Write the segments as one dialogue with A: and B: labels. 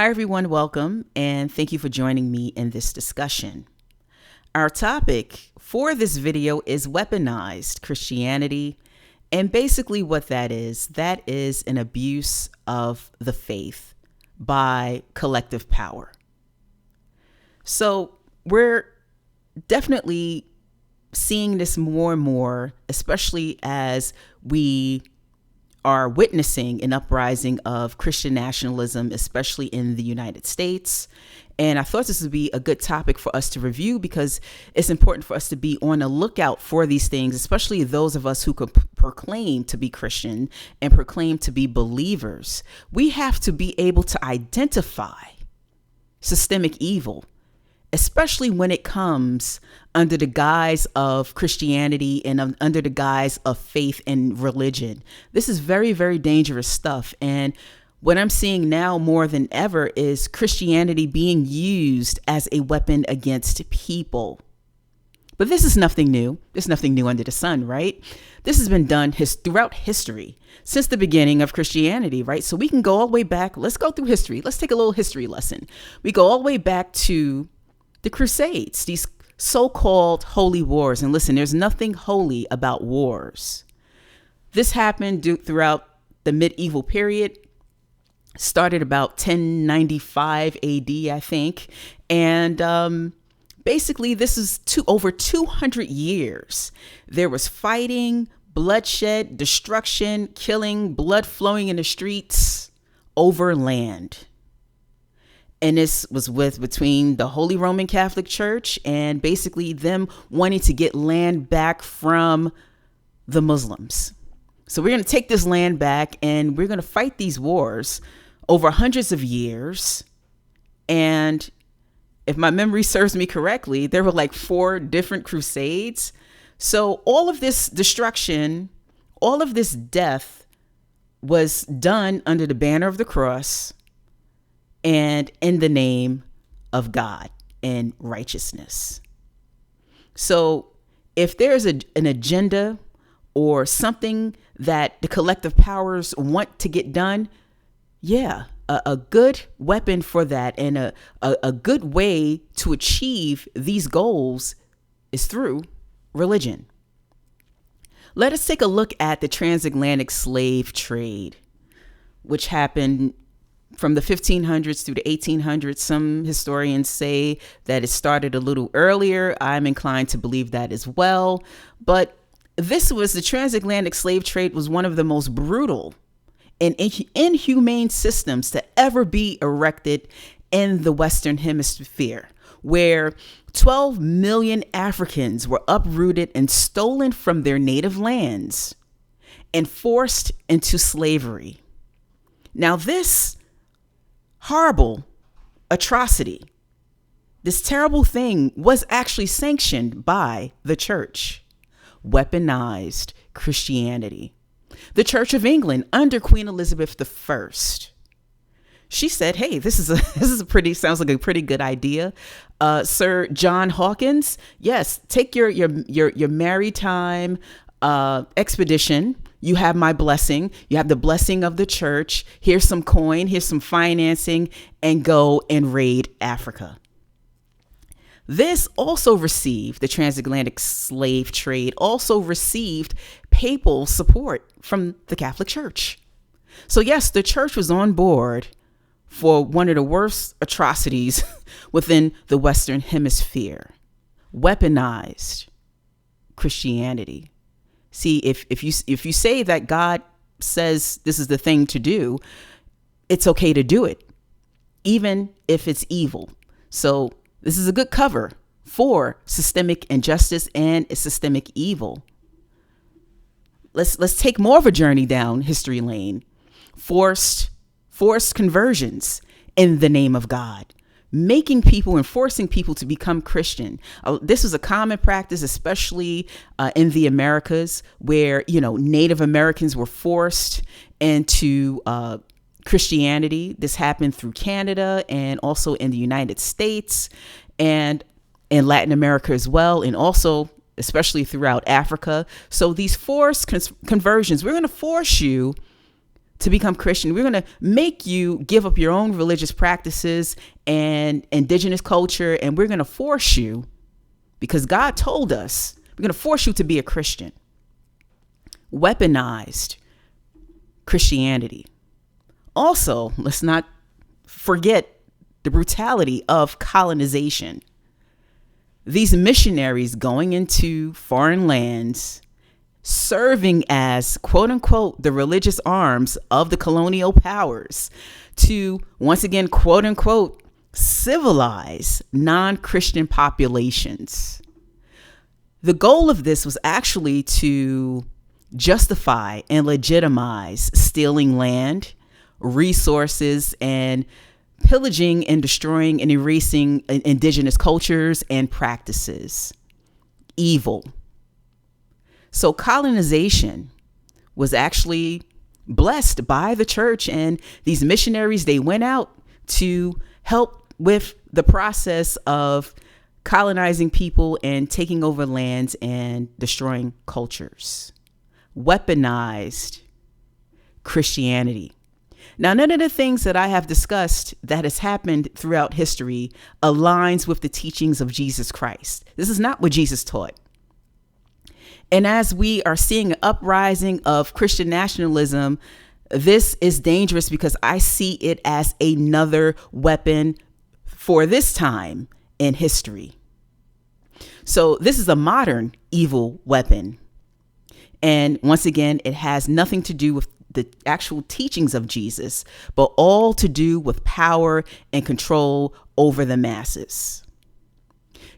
A: Hi, everyone. Welcome, and thank you for joining me in this discussion. Our topic for this video is weaponized Christianity. And basically what that is an abuse of the faith by collective power. So we're definitely seeing this more and more, especially as we are witnessing an uprising of Christian nationalism, especially in the United States. And I thought this would be a good topic for us to review because it's important for us to be on the lookout for these things, especially those of us who could proclaim to be Christian and proclaim to be believers. We have to be able to identify systemic evil, especially when it comes under the guise of Christianity and under the guise of faith and religion. This is very, very dangerous stuff. And what I'm seeing now more than ever is Christianity being used as a weapon against people. But this is nothing new. There's nothing new under the sun, right? This has been done throughout history since the beginning of Christianity, right? So we can go all the way back. Let's go through history. Let's take a little history lesson. We go all the way back to the Crusades, these so-called holy wars. And listen, there's nothing holy about wars. This happened throughout the medieval period, started about 1095 AD, I think. And basically, this is over 200 years. There was fighting, bloodshed, destruction, killing, blood flowing in the streets over land. And this was between the Holy Roman Catholic Church and basically them wanting to get land back from the Muslims. So we're going to take this land back and we're going to fight these wars over hundreds of years. And if my memory serves me correctly, there were like 4 different crusades. So all of this destruction, all of this death was done under the banner of the cross and in the name of God and righteousness. So if there's an agenda or something that the collective powers want to get done, a good weapon for that and a good way to achieve these goals is through religion. Let us take a look at the transatlantic slave trade, which happened from the 1500s through the 1800s. Some historians say that it started a little earlier. I'm inclined to believe that as well. But the transatlantic slave trade was one of the most brutal and inhumane systems to ever be erected in the Western Hemisphere, where 12 million Africans were uprooted and stolen from their native lands and forced into slavery. Now, this horrible atrocity, this terrible thing was actually sanctioned by the church. Weaponized Christianity. The Church of England under Queen Elizabeth I. She said, "Hey, this sounds like a pretty good idea, Sir John Hawkins. Yes, take your maritime expedition. You have my blessing. You have the blessing of the church. Here's some coin. Here's some financing, and go and raid Africa." This also received, the transatlantic slave trade also received papal support from the Catholic Church. So yes, the church was on board for one of the worst atrocities within the Western Hemisphere. Weaponized Christianity. See, if you say that God says this is the thing to do, it's okay to do it, even if it's evil. So this is a good cover for systemic injustice and systemic evil. Let's take more of a journey down history lane. Forced conversions in the name of God, making people and forcing people to become Christian. This was a common practice, especially in the Americas, where Native Americans were forced into Christianity. This happened through Canada and also in the United States and in Latin America as well, and also especially throughout Africa. So these forced conversions, we're going to force you to become Christian. We're going to make you give up your own religious practices and indigenous culture, and we're going to force you, because God told us, we're going to force you to be a Christian. Weaponized Christianity. Also, let's not forget the brutality of colonization. These missionaries going into foreign lands, serving as, quote unquote, the religious arms of the colonial powers to, once again, quote unquote, civilize non-Christian populations. The goal of this was actually to justify and legitimize stealing land, resources, and pillaging and destroying and erasing indigenous cultures and practices. Evil. So colonization was actually blessed by the church, and these missionaries, they went out to help with the process of colonizing people and taking over lands and destroying cultures. Weaponized Christianity. Now, none of the things that I have discussed that has happened throughout history aligns with the teachings of Jesus Christ. This is not what Jesus taught. And as we are seeing an uprising of Christian nationalism, this is dangerous because I see it as another weapon for this time in history. So this is a modern evil weapon. And once again, it has nothing to do with the actual teachings of Jesus, but all to do with power and control over the masses.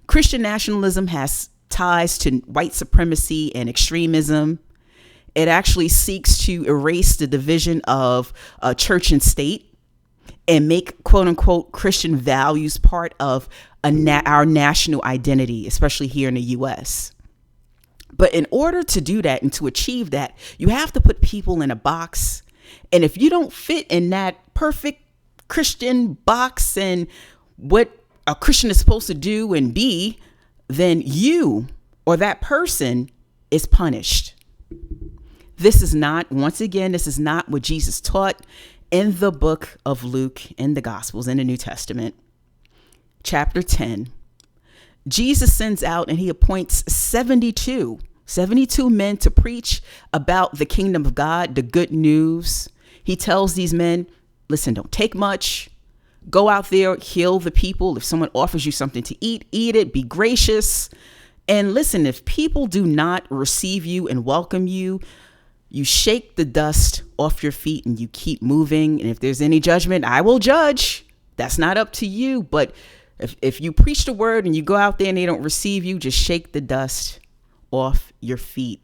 A: Christian nationalism has ties to white supremacy and extremism. It actually seeks to erase the division of church and state and make, quote unquote, Christian values part of our national identity, especially here in the U.S. But in order to do that and to achieve that, you have to put people in a box. And if you don't fit in that perfect Christian box and what a Christian is supposed to do and be, then you or that person is punished. This is not, once again, this is not what Jesus taught in the book of Luke, in the Gospels, in the New Testament. Chapter 10. Jesus sends out and he appoints 72 men to preach about the kingdom of God, the good news. He tells these men, listen, don't take much. Go out there, heal the people. If someone offers you something to eat it, be gracious. And listen, if people do not receive you and welcome you, you shake the dust off your feet and you keep moving. And if there's any judgment, I will judge. That's not up to you. But if you preach the word and you go out there and they don't receive you, just shake the dust off your feet.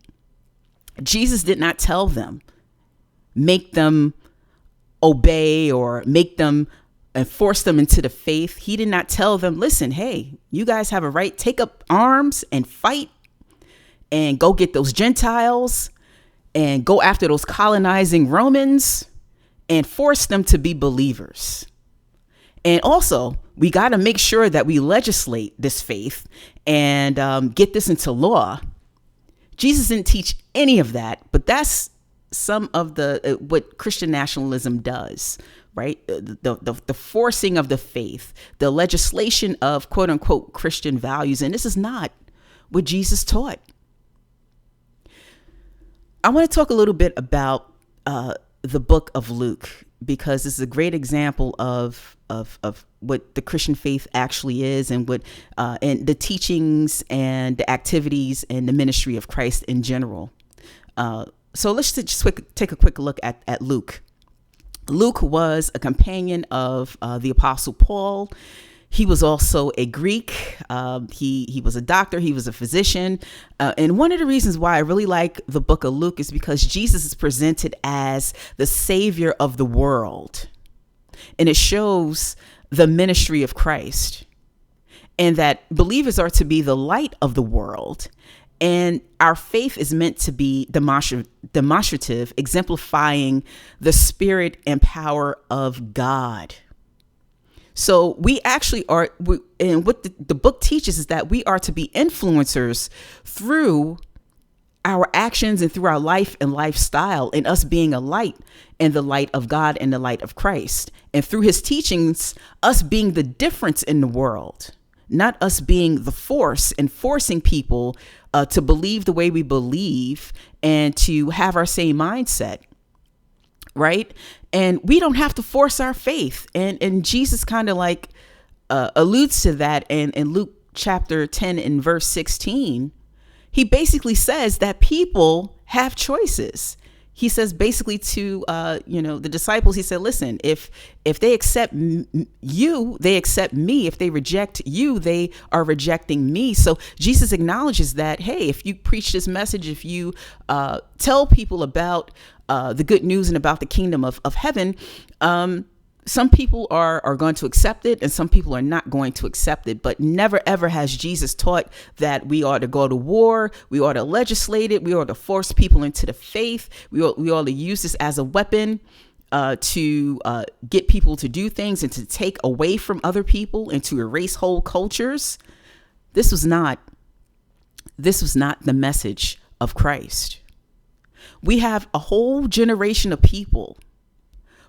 A: Jesus did not tell them, make them obey or make them and force them into the faith. He did not tell them, listen, hey, you guys have a right, take up arms and fight and go get those Gentiles and go after those colonizing Romans and force them to be believers. And also, we got to make sure that we legislate this faith and get this into law. Jesus didn't teach any of that, but that's some of the what Christian nationalism does, right? The forcing of the faith, the legislation of quote unquote Christian values. And this is not what Jesus taught. I want to talk a little bit about the book of Luke, because this is a great example of what the Christian faith actually is and what and the teachings and the activities and the ministry of Christ in general. So let's just take a quick look at Luke. Luke was a companion of the Apostle Paul. He was also a Greek. He was a doctor. He was a physician. And one of the reasons why I really like the book of Luke is because Jesus is presented as the savior of the world. And it shows the ministry of Christ and that believers are to be the light of the world. And our faith is meant to be demonstrative, exemplifying the spirit and power of God. So we actually are, and what the book teaches is that we are to be influencers through our actions and through our life and lifestyle, and us being a light in the light of God and the light of Christ. And through his teachings, us being the difference in the world, not us being the force and forcing people to believe the way we believe and to have our same mindset. Right. And we don't have to force our faith. And Jesus kind of like alludes to that in Luke chapter 10 and verse 16. He basically says that people have choices. He says basically to, the disciples, he said, listen, if they accept you, they accept me. If they reject you, they are rejecting me. So Jesus acknowledges that, hey, if you preach this message, if you tell people about the good news and about the kingdom of heaven, some people are going to accept it and some people are not going to accept it. But never, ever has Jesus taught that we ought to go to war. We ought to legislate it. We ought to force people into the faith. We ought to use this as a weapon to get people to do things and to take away from other people and to erase whole cultures. This was not the message of Christ. We have a whole generation of people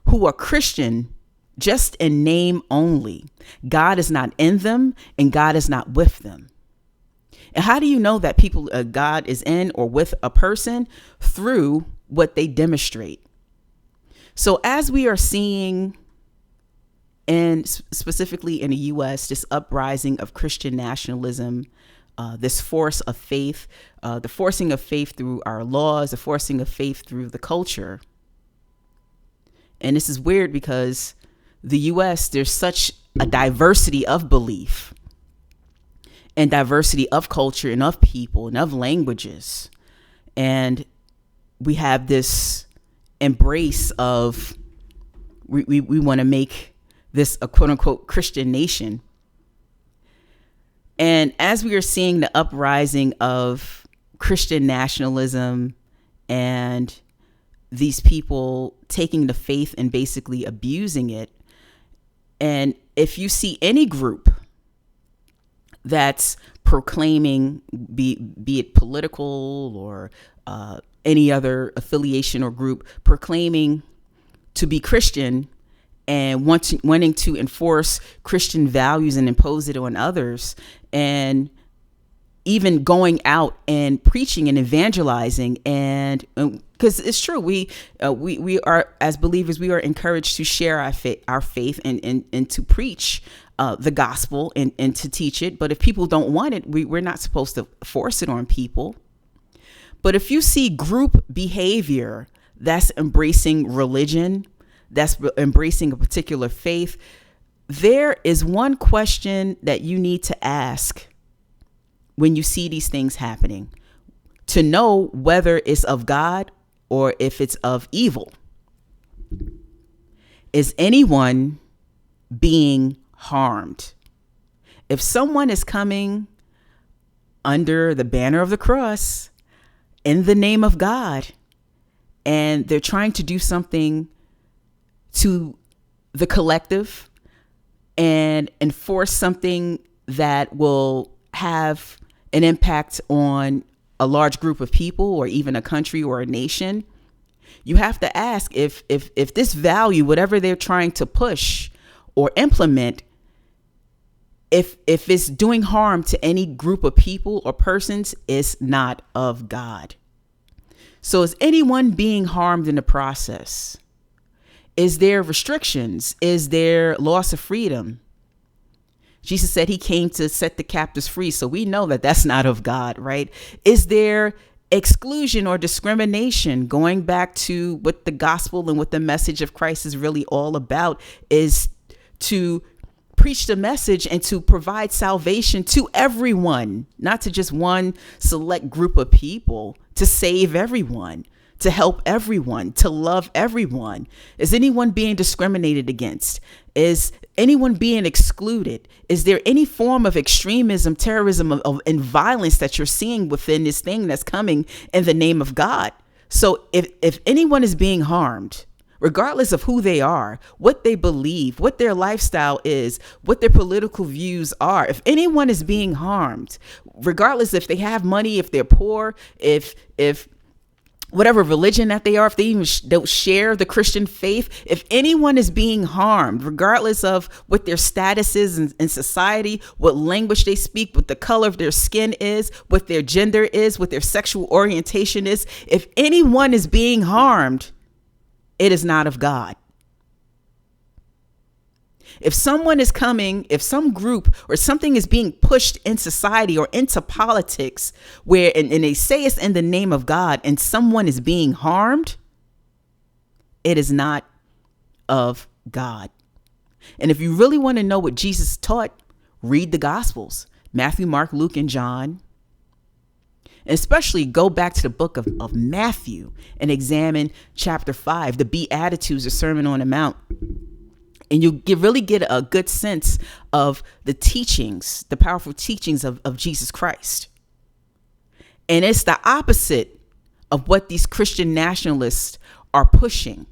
A: who are Christian just in name only. God is not in them and God is not with them. And how do you know that God is in or with a person? Through what they demonstrate. So as we are seeing, and specifically in the U.S., this uprising of Christian nationalism, this force of faith, the forcing of faith through our laws, the forcing of faith through the culture. And this is weird because the U.S., there's such a diversity of belief and diversity of culture and of people and of languages. And we have this embrace of we want to make this a quote unquote Christian nation. And as we are seeing the uprising of Christian nationalism and these people taking the faith and basically abusing it, and if you see any group that's proclaiming, be it political or any other affiliation or group, proclaiming to be Christian and wanting to enforce Christian values and impose it on others, and even going out and preaching and evangelizing, and because it's true, we are, as believers, we are encouraged to share our faith and to preach the gospel and to teach it. But if people don't want it, we're not supposed to force it on people. But if you see group behavior that's embracing religion, that's embracing a particular faith, there is one question that you need to ask when you see these things happening, to know whether it's of God or if it's of evil. Is anyone being harmed? If someone is coming under the banner of the cross in the name of God, and they're trying to do something to the collective and enforce something that will have an impact on a large group of people or even a country or a nation, you have to ask if this value, whatever they're trying to push or implement, if it's doing harm to any group of people or persons, is not of God. So is anyone being harmed in the process? Is there restrictions? Is there loss of freedom? Jesus said he came to set the captives free. So we know that that's not of God, right? Is there exclusion or discrimination? Going back to what the gospel and what the message of Christ is really all about, is to preach the message and to provide salvation to everyone, not to just one select group of people, to save everyone, to help everyone, to love everyone. Is anyone being discriminated against? Is anyone being excluded? Is there any form of extremism, terrorism, and violence that you're seeing within this thing that's coming in the name of God? So if anyone is being harmed, regardless of who they are, what they believe, what their lifestyle is, what their political views are. If anyone is being harmed, regardless if they have money, if they're poor, if whatever religion that they are, if they even don't share the Christian faith, if anyone is being harmed, regardless of what their status is in society, what language they speak, what the color of their skin is, what their gender is, what their sexual orientation is, if anyone is being harmed, it is not of God. If someone is coming, if some group or something is being pushed in society or into politics where, and they say it's in the name of God and someone is being harmed, it is not of God. And if you really want to know what Jesus taught, read the Gospels, Matthew, Mark, Luke, and John. And especially go back to the book of Matthew and examine chapter 5, the Beatitudes, the Sermon on the Mount. And you really get a good sense of the teachings, the powerful teachings of Jesus Christ. And it's the opposite of what these Christian nationalists are pushing.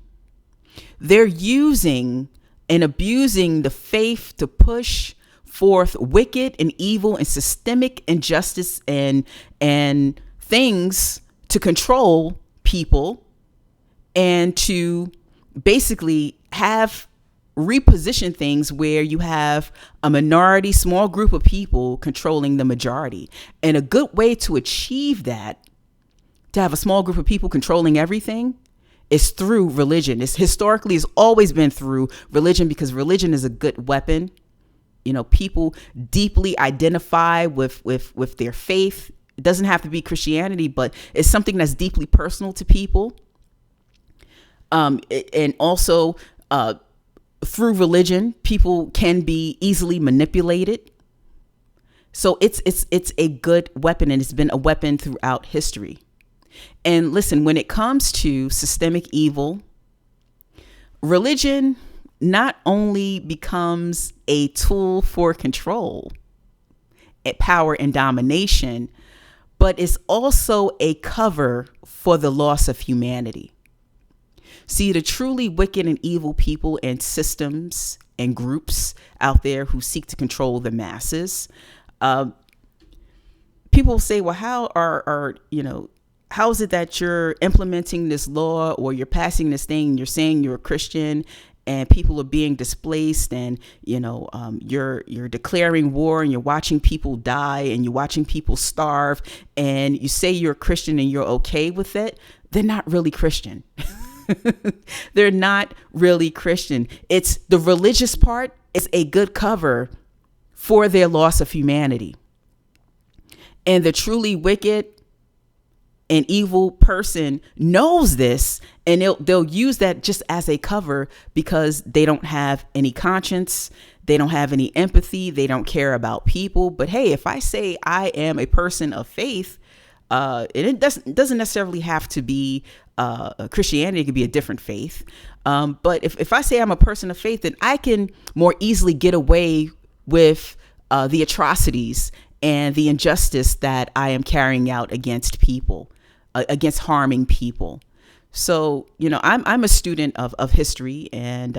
A: They're using and abusing the faith to push forth wicked and evil and systemic injustice and things to control people and to basically have reposition things where you have a minority, small group of people controlling the majority. And a good way to achieve that, to have a small group of people controlling everything, is through religion. It's historically has always been through religion, because religion is a good weapon. You know, people deeply identify with their faith. It doesn't have to be Christianity, but it's something that's deeply personal to people. And also, through religion, people can be easily manipulated. So it's a good weapon, and it's been a weapon throughout history. And listen, when it comes to systemic evil, religion not only becomes a tool for control, power, and domination, but it's also a cover for the loss of humanity. See, the truly wicked and evil people and systems and groups out there who seek to control the masses, people say, well, how is it that you're implementing this law or you're passing this thing? You're saying you're a Christian and people are being displaced, and you're declaring war, and you're watching people die, and you're watching people starve, and you say you're a Christian and you're okay with it. They're not really Christian. They're not really Christian. It's the religious part is a good cover for their loss of humanity. And the truly wicked and evil person knows this, and they'll use that just as a cover, because they don't have any conscience. They don't have any empathy. They don't care about people. But hey, if I say I am a person of faith, it doesn't necessarily have to be Christianity. It could be a different faith. But if I say I'm a person of faith, then I can more easily get away with the atrocities and the injustice that I am carrying out against people, against harming people. So, I'm a student of history, and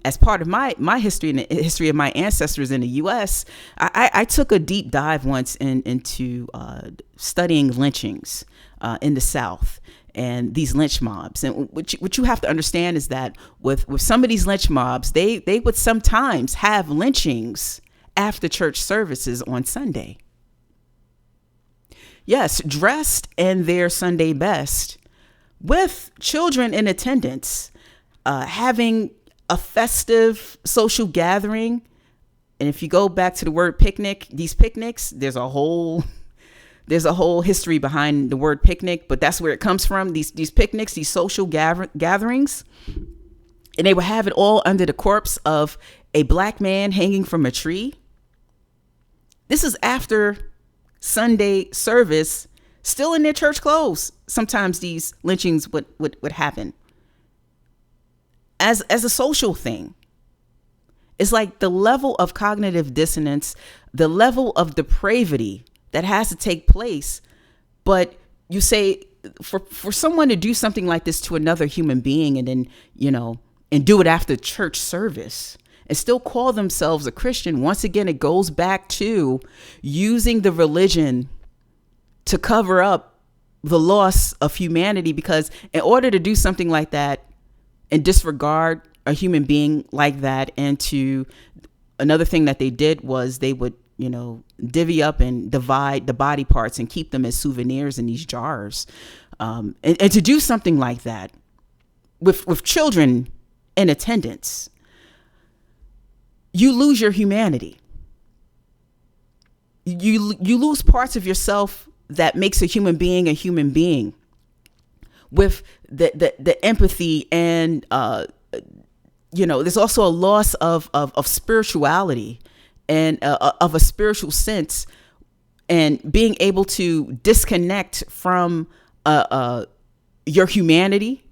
A: as part of my history and the history of my ancestors in the U.S., I took a deep dive once into studying lynchings in the South and these lynch mobs. And what you have to understand is that with some of these lynch mobs, they would sometimes have lynchings after church services on Sunday. Yes, dressed in their Sunday best, with children in attendance, having a festive social gathering. And if you go back to the word picnic, these picnics, there's a whole history behind the word picnic, but that's where it comes from. These picnics, these social gatherings, and they would have it all under the corpse of a black man hanging from a tree. This is after Sunday service, still in their church clothes. Sometimes these lynchings would happen as a social thing. It's like the level of cognitive dissonance, the level of depravity that has to take place. But you say, for someone to do something like this to another human being and then, and do it after church service and still call themselves a Christian, once again, it goes back to using the religion to cover up the loss of humanity. Because in order to do something like that and disregard a human being like that, and to another thing that they did was they would, divvy up and divide the body parts and keep them as souvenirs in these jars. And to do something like that with children in attendance, you lose your humanity. You lose parts of yourself that makes a human being with the empathy, and there's also a loss of spirituality and of a spiritual sense, and being able to disconnect from your humanity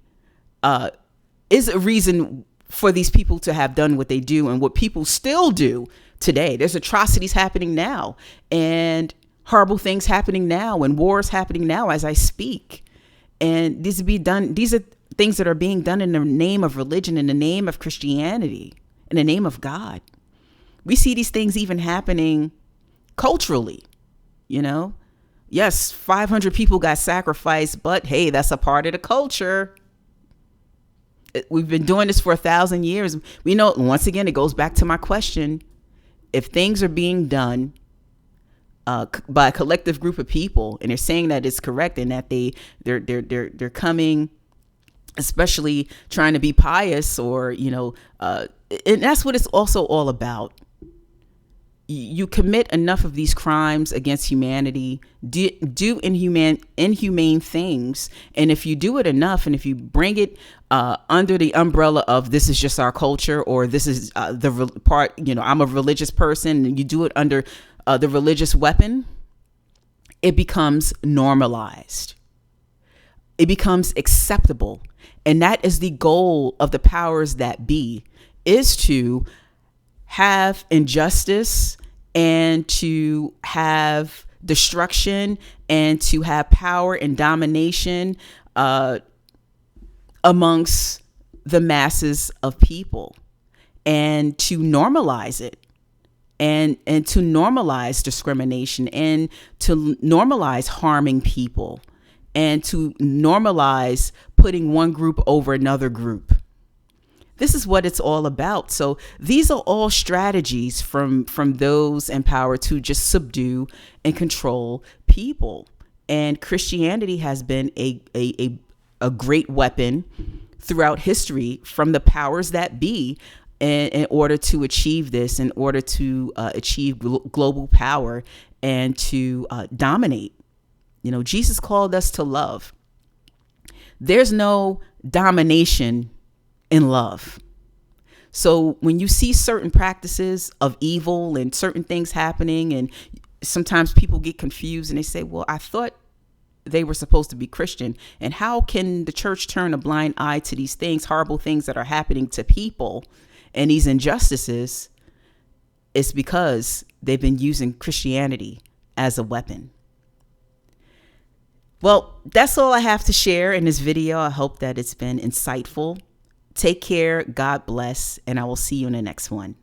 A: is a reason for these people to have done what they do and what people still do today. There's atrocities happening now, and horrible things happening now, and wars happening now as I speak. And these are things that are being done in the name of religion, in the name of Christianity, in the name of God. We see these things even happening culturally, Yes, 500 people got sacrificed, but hey, that's a part of the culture. We've been doing this for 1,000 years. We know, once again, it goes back to my question. If things are being done by a collective group of people, and they're saying that it's correct, and that they're coming, especially trying to be pious, or and that's what it's also all about. You commit enough of these crimes against humanity, do inhumane things, and if you do it enough, and if you bring it under the umbrella of this is just our culture, or this is the part, I'm a religious person, and you do it under the religious weapon, it becomes normalized. It becomes acceptable. And that is the goal of the powers that be, is to have injustice, and to have destruction, and to have power and domination amongst the masses of people, and to normalize it, and to normalize discrimination, and to normalize harming people, and to normalize putting one group over another group. This is what it's all about. So these are all strategies from those in power to just subdue and control people. And Christianity has been a great weapon throughout history from the powers that be, in order to achieve this, in order to achieve global power, and to dominate. Jesus called us to love. There's no domination in love. So when you see certain practices of evil and certain things happening, and sometimes people get confused and they say, well, I thought they were supposed to be Christian, and how can the church turn a blind eye to these things, horrible things that are happening to people, and these injustices? It's because they've been using Christianity as a weapon. Well, that's all I have to share in this video. I hope that it's been insightful. Take care. God bless. And I will see you in the next one.